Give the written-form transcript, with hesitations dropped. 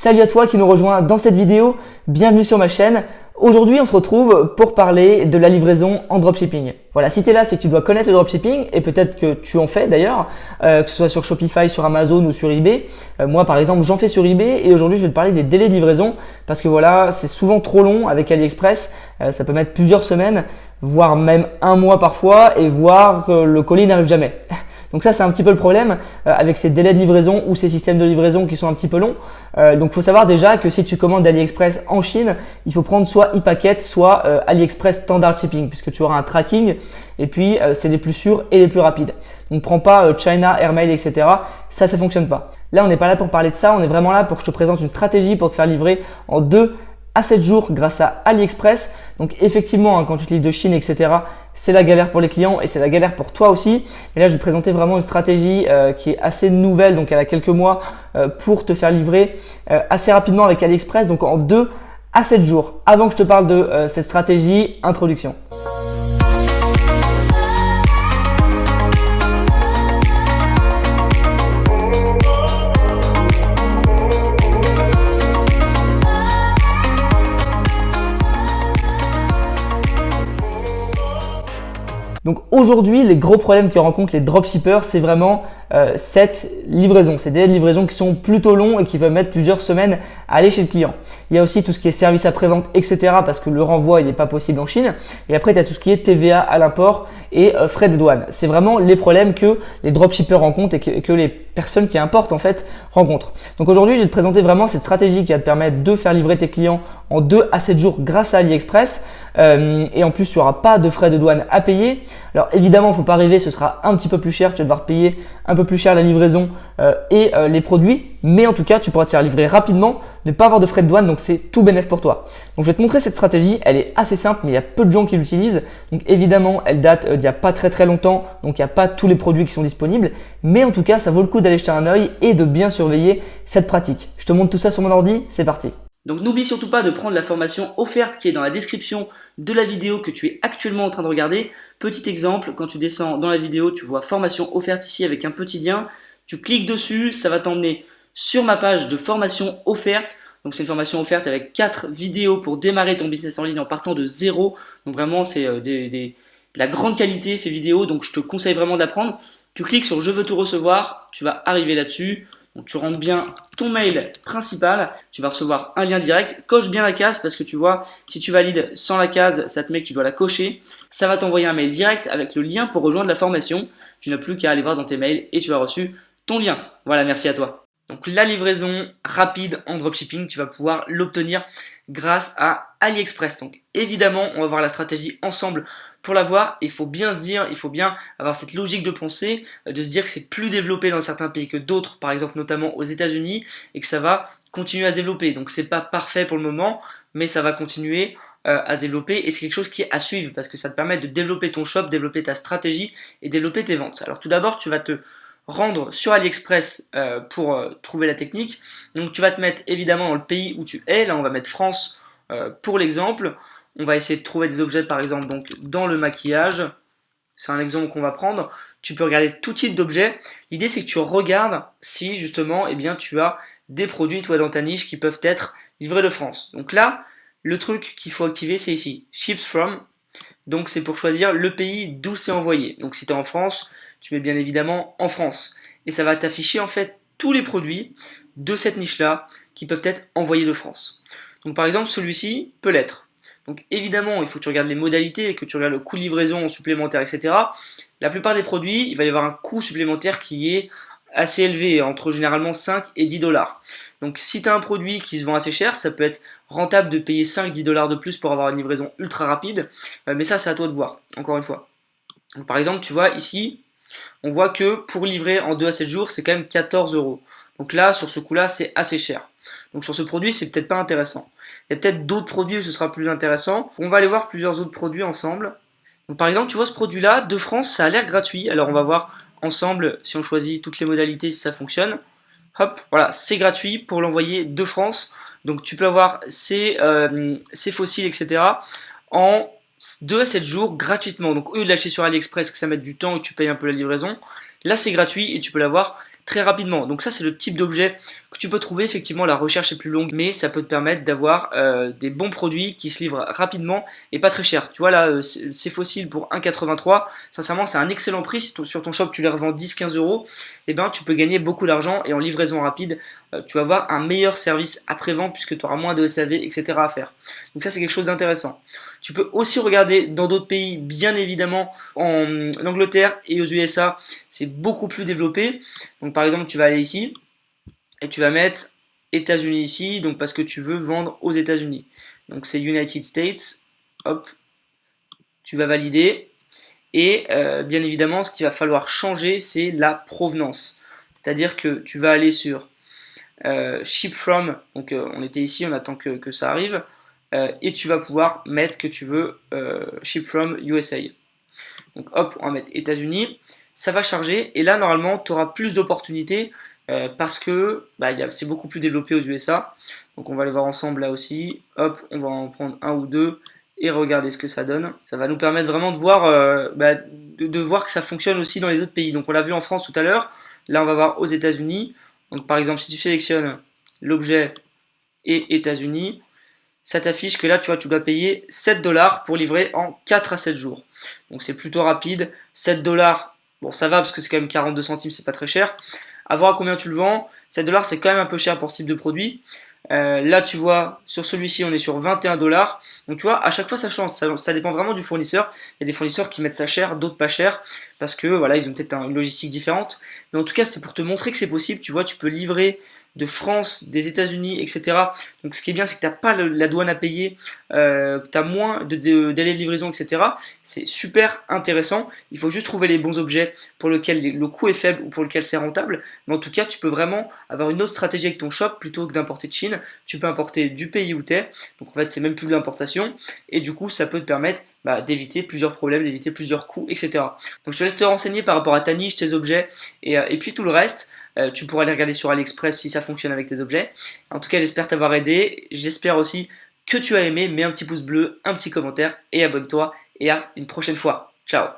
Salut à toi qui nous rejoins dans cette vidéo, bienvenue sur ma chaîne. Aujourd'hui on se retrouve pour parler de la livraison en dropshipping. Voilà, si tu es là, c'est que tu dois connaître le dropshipping et peut-être que tu en fais d'ailleurs, que ce soit sur Shopify, sur Amazon ou sur eBay. Moi par exemple j'en fais sur eBay et aujourd'hui je vais te parler des délais de livraison parce que voilà, c'est souvent trop long avec AliExpress, ça peut mettre plusieurs semaines, voire même un mois parfois et voire que le colis n'arrive jamais. Donc ça, c'est un petit peu le problème avec ces délais de livraison ou ces systèmes de livraison qui sont un petit peu longs. Donc, il faut savoir déjà que si tu commandes d'AliExpress en Chine, il faut prendre soit ePacket, soit AliExpress Standard Shipping puisque tu auras un tracking et puis c'est les plus sûrs et les plus rapides. Donc, prends pas China, Airmail, etc. Ça fonctionne pas. Là, on n'est pas là pour parler de ça. On est vraiment là pour que je te présente une stratégie pour te faire livrer en 2 à 7 jours grâce à AliExpress. Donc effectivement, quand tu te livres de Chine, etc., c'est la galère pour les clients et c'est la galère pour toi aussi. Et là, je vais te présenter vraiment une stratégie qui est assez nouvelle, donc elle a quelques mois, pour te faire livrer assez rapidement avec AliExpress, donc en 2 à 7 jours. Avant que je te parle de cette stratégie, introduction. Donc aujourd'hui, les gros problèmes que rencontrent les dropshippers, c'est vraiment cette livraison. Ces délais de livraison qui sont plutôt longs et qui peuvent mettre plusieurs semaines à aller chez le client. Il y a aussi tout ce qui est service après-vente, etc. parce que le renvoi, il n'est pas possible en Chine. Et après, tu as tout ce qui est TVA à l'import et frais de douane. C'est vraiment les problèmes que les dropshippers rencontrent et que les personnes qui importent en fait rencontrent. Donc aujourd'hui, je vais te présenter vraiment cette stratégie qui va te permettre de faire livrer tes clients en 2 à 7 jours grâce à AliExpress. Et en plus, tu n'auras pas de frais de douane à payer. Alors évidemment, il ne faut pas rêver, ce sera un petit peu plus cher. Tu vas devoir payer un peu plus cher la livraison et les produits. Mais en tout cas, tu pourras te faire livrer rapidement, ne pas avoir de frais de douane. Donc c'est tout bénef pour toi. Donc je vais te montrer cette stratégie. Elle est assez simple, mais il y a peu de gens qui l'utilisent. Donc évidemment, elle date d'il n'y a pas très longtemps. Donc il n'y a pas tous les produits qui sont disponibles. Mais en tout cas, ça vaut le coup d'aller jeter un œil et de bien surveiller cette pratique. Je te montre tout ça sur mon ordi. C'est parti. Donc n'oublie surtout pas de prendre la formation offerte qui est dans la description de la vidéo que tu es actuellement en train de regarder. Petit exemple, quand tu descends dans la vidéo, tu vois formation offerte ici avec un petit lien. Tu cliques dessus, ça va t'emmener sur ma page de formation offerte. Donc c'est une formation offerte avec 4 vidéos pour démarrer ton business en ligne en partant de zéro. Donc vraiment c'est de la grande qualité ces vidéos, donc je te conseille vraiment de la prendre. Tu cliques sur je veux tout recevoir, tu vas arriver là-dessus. Donc tu rentres bien ton mail principal, tu vas recevoir un lien direct, coche bien la case parce que tu vois, si tu valides sans la case, ça te met que tu dois la cocher. Ça va t'envoyer un mail direct avec le lien pour rejoindre la formation. Tu n'as plus qu'à aller voir dans tes mails et tu as reçu ton lien. Voilà, merci à toi. Donc la livraison rapide en dropshipping, tu vas pouvoir l'obtenir grâce à AliExpress. Donc évidemment, on va voir la stratégie ensemble pour l'avoir. Il faut bien se dire, il faut bien avoir cette logique de pensée, de se dire que c'est plus développé dans certains pays que d'autres, par exemple notamment aux États-Unis, et que ça va continuer à se développer. Donc c'est pas parfait pour le moment, mais ça va continuer à se développer et c'est quelque chose qui est à suivre parce que ça te permet de développer ton shop, développer ta stratégie et développer tes ventes. Alors tout d'abord, tu vas te rendre sur AliExpress pour trouver la technique. Donc tu vas te mettre évidemment dans le pays où tu es. Là on va mettre France pour l'exemple. On va essayer de trouver des objets par exemple donc dans le maquillage. C'est un exemple qu'on va prendre. Tu peux regarder tout type d'objets. L'idée c'est que tu regardes si justement eh bien, tu as des produits toi dans ta niche qui peuvent être livrés de France. Donc là le truc qu'il faut activer c'est ici Ships From. Donc c'est pour choisir le pays d'où c'est envoyé. Donc si tu es en France, tu mets bien évidemment en France. Et ça va t'afficher en fait tous les produits de cette niche-là qui peuvent être envoyés de France. Donc par exemple celui-ci peut l'être. Donc évidemment il faut que tu regardes les modalités et que tu regardes le coût de livraison supplémentaire, etc. La plupart des produits, il va y avoir un coût supplémentaire qui est assez élevé, entre généralement 5 et 10 dollars. Donc si tu as un produit qui se vend assez cher, ça peut être rentable de payer 5-10 dollars de plus pour avoir une livraison ultra rapide, mais ça c'est à toi de voir, encore une fois. Donc, par exemple, tu vois ici, on voit que pour livrer en 2 à 7 jours, c'est quand même 14 euros. Donc là, sur ce coup-là, c'est assez cher. Donc sur ce produit, c'est peut-être pas intéressant. Il y a peut-être d'autres produits où ce sera plus intéressant. On va aller voir plusieurs autres produits ensemble. Donc par exemple, tu vois ce produit-là, de France, ça a l'air gratuit. Alors on va voir ensemble si on choisit toutes les modalités, si ça fonctionne. Hop, voilà, c'est gratuit pour l'envoyer de France. Donc tu peux avoir ces fossiles, etc. en 2 à 7 jours gratuitement. Donc au lieu de l'acheter sur AliExpress, que ça mette du temps et que tu payes un peu la livraison, là c'est gratuit et tu peux l'avoir très rapidement. Donc ça, c'est le type d'objet que tu peux trouver. Effectivement, la recherche est plus longue, mais ça peut te permettre d'avoir des bons produits qui se livrent rapidement et pas très cher. Tu vois là, ces fossiles pour 1,83, sincèrement, c'est un excellent prix. Si sur ton shop tu les revends 10-15 euros, eh ben, tu peux gagner beaucoup d'argent et en livraison rapide, tu vas avoir un meilleur service après-vente puisque tu auras moins de SAV, etc. à faire. Donc ça, c'est quelque chose d'intéressant. Tu peux aussi regarder dans d'autres pays, bien évidemment, en Angleterre et aux USA, c'est beaucoup plus développé. Donc par exemple, tu vas aller ici et tu vas mettre États-Unis ici, donc parce que tu veux vendre aux États-Unis. Donc c'est United States, hop, tu vas valider. Et bien évidemment, ce qu'il va falloir changer, c'est la provenance. C'est-à-dire que tu vas aller sur Ship From, donc on était ici, on attend que ça arrive. Et tu vas pouvoir mettre que tu veux Ship From USA. Donc hop, on va mettre États-Unis, ça va charger et là normalement tu auras plus d'opportunités parce que c'est beaucoup plus développé aux USA. Donc on va les voir ensemble là aussi, hop, on va en prendre un ou deux et regarder ce que ça donne. Ça va nous permettre vraiment de voir, de voir que ça fonctionne aussi dans les autres pays. Donc on l'a vu en France tout à l'heure, là on va voir aux États-Unis. Donc par exemple si tu sélectionnes l'objet et États-Unis, ça t'affiche que là, tu vois, tu dois payer 7 dollars pour livrer en 4 à 7 jours. Donc c'est plutôt rapide. 7 dollars, bon ça va parce que c'est quand même 42 centimes, c'est pas très cher. À voir à combien tu le vends. 7 dollars, c'est quand même un peu cher pour ce type de produit. Là, tu vois, sur celui-ci, on est sur 21 dollars. Donc tu vois, à chaque fois, ça change. Ça dépend vraiment du fournisseur. Il y a des fournisseurs qui mettent ça cher, d'autres pas cher. Parce que voilà, ils ont peut-être une logistique différente. Mais en tout cas, c'est pour te montrer que c'est possible. Tu vois, tu peux livrer de France, des États-Unis, etc. Donc ce qui est bien, c'est que tu n'as pas la douane à payer, que tu as moins de délais de livraison, etc. C'est super intéressant. Il faut juste trouver les bons objets pour lesquels le coût est faible ou pour lequel c'est rentable. Mais en tout cas, tu peux vraiment avoir une autre stratégie avec ton shop plutôt que d'importer de Chine. Tu peux importer du pays où tu es. Donc en fait, c'est même plus de l'importation. Et du coup, ça peut te permettre d'éviter plusieurs problèmes, d'éviter plusieurs coûts, etc. Donc je te laisse te renseigner par rapport à ta niche, tes objets et puis tout le reste. Tu pourras aller regarder sur AliExpress si ça fonctionne avec tes objets. En tout cas, j'espère t'avoir aidé. J'espère aussi que tu as aimé. Mets un petit pouce bleu, un petit commentaire et abonne-toi. Et à une prochaine fois. Ciao!